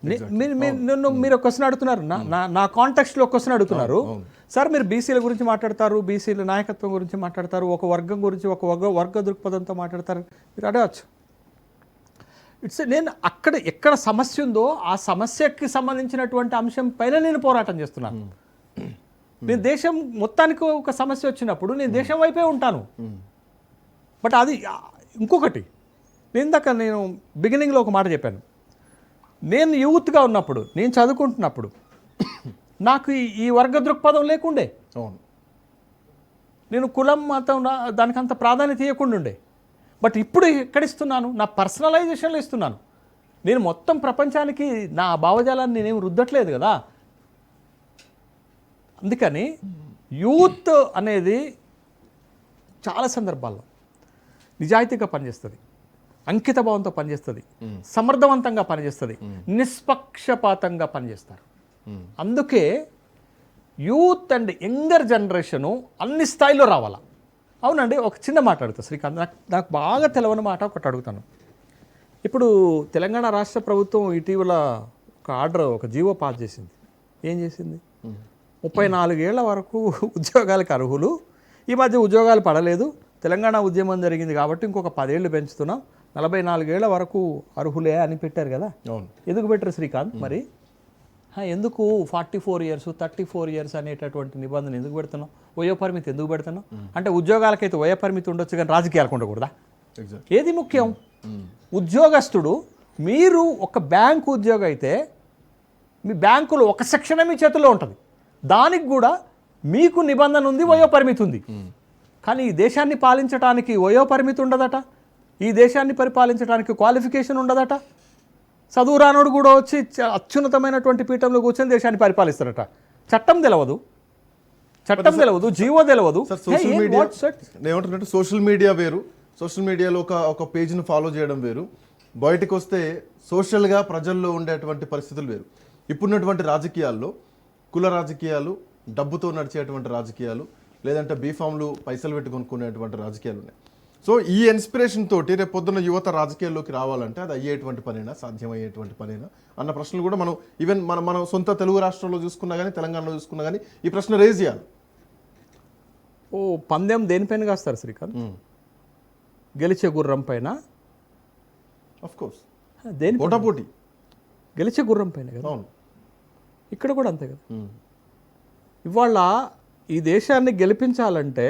మీరు ఒక క్వశ్చన్ అడుగుతున్నారు, నా కాంటెక్స్ట్లో క్వశ్చన్ అడుగుతున్నారు. సార్ మీరు బీసీల గురించి మాట్లాడతారు, బీసీల నాయకత్వం గురించి మాట్లాడతారు, ఒక వర్గం గురించి ఒక వర్గ దృక్పథంతో మాట్లాడతారు, మీరు అడగచ్చు. నేను అక్కడ ఎక్కడ సమస్య ఉందో ఆ సమస్యకి సంబంధించినటువంటి అంశం పైన నేను పోరాటం చేస్తున్నాను. నేను దేశం మొత్తానికి ఒక సమస్య వచ్చినప్పుడు నేను దేశం వైపే ఉంటాను. బట్ అది ఇంకొకటి, నేను బిగినింగ్లో ఒక మాట చెప్పాను. నేను యూత్గా ఉన్నప్పుడు, నేను చదువుకుంటున్నప్పుడు నాకు ఈ వర్గ దృక్పథం లేకుండే. నేను కులం మతం దానికి అంత ప్రాధాన్యత ఇవ్వకుండా ఉండే. బట్ ఇప్పుడు ఎక్కడిస్తున్నాను? నా పర్సనలైజేషన్లో ఇస్తున్నాను. నేను మొత్తం ప్రపంచానికి నా భావజాలాన్ని నేనేం రుద్దట్లేదు కదా. అందుకని యూత్ అనేది చాలా సందర్భాల్లో నిజాయితీగా పనిచేస్తుంది, అంకిత భావంతో పనిచేస్తుంది, సమర్థవంతంగా పనిచేస్తుంది, నిష్పక్షపాతంగా పనిచేస్తారు. అందుకే యూత్ అండ్ యంగర్ జనరేషను అన్ని స్థాయిలో రావాలా. అవునండి, ఒక చిన్న మాట అడుగుతా శ్రీకాంత్, నాకు బాగా తెలవని మాట ఒకటి అడుగుతాను. ఇప్పుడు తెలంగాణ రాష్ట్ర ప్రభుత్వం ఇటీవల ఒక ఆర్డర్, ఒక జీవో పాస్ చేసింది. ఏం చేసింది? 34 ఏళ్ల వరకు ఉద్యోగాలకు అర్హులు. ఈ మధ్య ఉద్యోగాలు పడలేదు, తెలంగాణ ఉద్యమం జరిగింది కాబట్టి ఇంకొక 10 ఏళ్ళు పెంచుతున్నాం, 44 ఏళ్ల వరకు అర్హులే అని పెట్టారు కదా. ఎందుకు పెట్టారు శ్రీకాంత్? మరి ఎందుకు 44 years 34 years అనేటటువంటి నిబంధన ఎందుకు పెడుతున్నాం? వయోపరిమితి ఎందుకు పెడుతున్నాం? అంటే ఉద్యోగాలకైతే వయోపరిమితి ఉండొచ్చు కానీ రాజకీయాలకు ఉండకూడదా? ఏది ముఖ్యం? ఉద్యోగస్తుడు, మీరు ఒక బ్యాంకు ఉద్యోగం అయితే మీ బ్యాంకులో ఒక సెక్షనే మీ చేతుల్లో ఉంటుంది, దానికి కూడా మీకు నిబంధన ఉంది, వయోపరిమితి ఉంది. కానీ ఈ దేశాన్ని పాలించడానికి వయోపరిమితి ఉండదట, ఈ దేశాన్ని పరిపాలించడానికి క్వాలిఫికేషన్ ఉండదట. చదువు రానోడు కూడా వచ్చి అత్యున్నతమైనటువంటి పీఠంలో కూర్చొని దేశాన్ని పరిపాలిస్తారట. చట్టం తెలవదు, జీవో తెలవదు. ఏమంటున్నట్టు సోషల్ మీడియా వేరు, సోషల్ మీడియాలో ఒక పేజ్ను ఫాలో చేయడం వేరు, బయటకు వస్తే సోషల్గా ప్రజల్లో ఉండేటువంటి పరిస్థితులు వేరు. ఇప్పుడున్నటువంటి రాజకీయాల్లో కుల రాజకీయాలు, డబ్బుతో నడిచేటువంటి రాజకీయాలు, లేదంటే బీఫామ్లు పైసలు పెట్టి కొనుక్కునేటువంటి రాజకీయాలు ఉన్నాయి. సో ఈ ఇన్స్పిరేషన్ తోటి రేపు పొద్దున్న యువత రాజకీయాల్లోకి రావాలంటే అది అయ్యేటువంటి పనేనా, సాధ్యమయ్యేటువంటి పనేనా అన్న ప్రశ్నలు కూడా మనం ఈవెన్ మన సొంత తెలుగు రాష్ట్రంలో చూసుకున్నా కానీ, తెలంగాణలో చూసుకున్నా కానీ ఈ ప్రశ్న రేజ్ చేయాలి. పందెం దేనిపైన కాస్తారు శ్రీకాంత్? గెలిచే గుర్రం పైన. అఫ్కోర్స్ దేని పోటాపోటీ గెలిచే గుర్రం పైన కదా. ఇక్కడ కూడా అంతే కదా. ఇవాళ ఈ దేశాన్ని గెలిపించాలంటే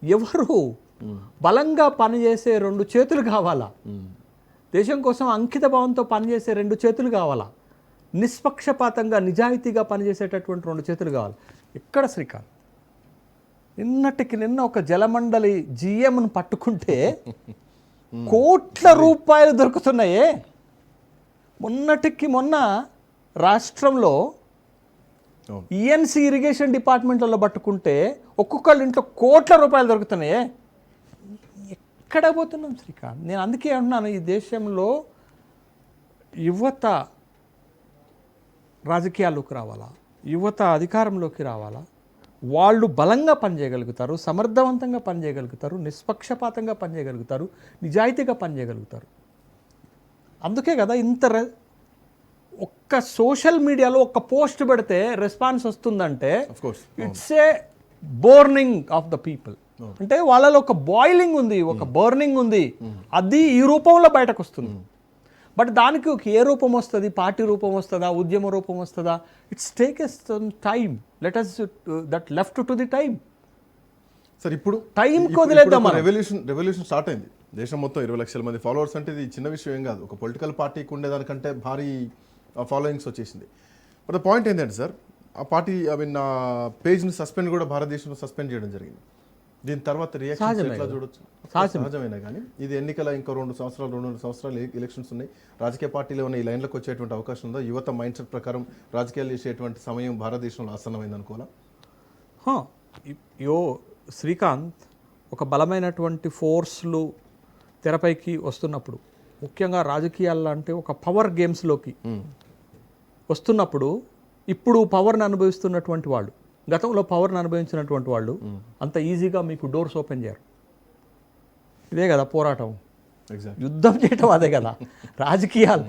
ఎవరు బలంగా పనిచేసే 2 చేతులు కావాలా, దేశం కోసం అంకిత భావంతో పనిచేసే 2 చేతులు కావాలా, నిష్పక్షపాతంగా నిజాయితీగా పనిచేసేటటువంటి 2 చేతులు కావాలి. ఎక్కడ శ్రీకాంత్? నిన్నటికి నిన్న ఒక జలమండలి జిఎంను పట్టుకుంటే కోట్ల రూపాయలు దొరుకుతున్నాయే. మొన్న రాష్ట్రంలో ఈఎన్సీ ఇరిగేషన్ డిపార్ట్మెంట్లలో పట్టుకుంటే ఒక్కొక్కళ్ళ ఇంట్లో కోట్ల రూపాయలు దొరుకుతున్నాయే. ఎక్కడ పోతున్నాం శ్రీకాంత్? నేను అందుకే అంటున్నాను, ఈ దేశంలో యువత రాజకీయాల్లోకి రావాలా, యువత అధికారంలోకి రావాలా, వాళ్ళు బలంగా పనిచేయగలుగుతారు, సమర్థవంతంగా పనిచేయగలుగుతారు, నిష్పక్షపాతంగా పనిచేయగలుగుతారు, నిజాయితీగా పనిచేయగలుగుతారు. అందుకే కదా ఒక్క సోషల్ మీడియాలో ఒక్క పోస్ట్ పెడితే రెస్పాన్స్ వస్తుందంటే it's a boring of the people. అంటే వాళ్ళలో ఒక బాయిలింగ్ ఉంది, ఒక బర్నింగ్ ఉంది, అది ఈ రూపంలో బయటకు వస్తుంది. బట్ దానికి ఒక ఏ రూపం వస్తుంది? పార్టీ రూపం వస్తుందా, ఉద్యమ రూపం వస్తుందా? It's take some time, let us that left to the time. Sir ఇప్పుడు టైంకి వదిలేద్దాం. రెవల్యూషన్ స్టార్ట్ అయింది, దేశం మొత్తం 20 లక్షల మంది ఫాలోవర్స్ అంటే ఇది చిన్న విషయం ఏం కాదు. ఒక పొలిటికల్ పార్టీకి ఉండేదానికంటే భారీ ఫాలోయింగ్స్ వచ్చేసింది. బట్ ద పాయింట్ ఏంటంటే సార్, ఆ పార్టీ ఆ పేజ్ని సస్పెండ్ కూడా భారతదేశంలో సస్పెండ్ చేయడం జరిగింది. దీని తర్వాత రియాక్షన్ ఎట్లా చూడొచ్చు? సహజమైనా కానీ ఇది ఎన్నికల ఇంకో 2 సంవత్సరాలు ఎలక్షన్స్ ఉన్నాయి. రాజకీయ పార్టీలో ఉన్న ఈ లైన్లకు వచ్చేటువంటి అవకాశం ఉందా? యువత మైండ్ సెట్ ప్రకారం రాజకీయాలు చేసేటువంటి సమయం భారతదేశంలో ఆసన్నమైంది అనుకోవాలా? శ్రీకాంత్, ఒక బలమైనటువంటి ఫోర్స్లు తెరపైకి వస్తున్నప్పుడు, ముఖ్యంగా రాజకీయాల్లో అంటే ఒక పవర్ గేమ్స్లోకి వస్తున్నప్పుడు, ఇప్పుడు పవర్ని అనుభవిస్తున్నటువంటి వాళ్ళు, గతంలో పవర్ని అనుభవించినటువంటి వాళ్ళు అంత ఈజీగా మీకు డోర్స్ ఓపెన్ చేయరు. ఇదే కదా పోరాటం, యుద్ధం చేయటం అదే కదా రాజకీయాలు.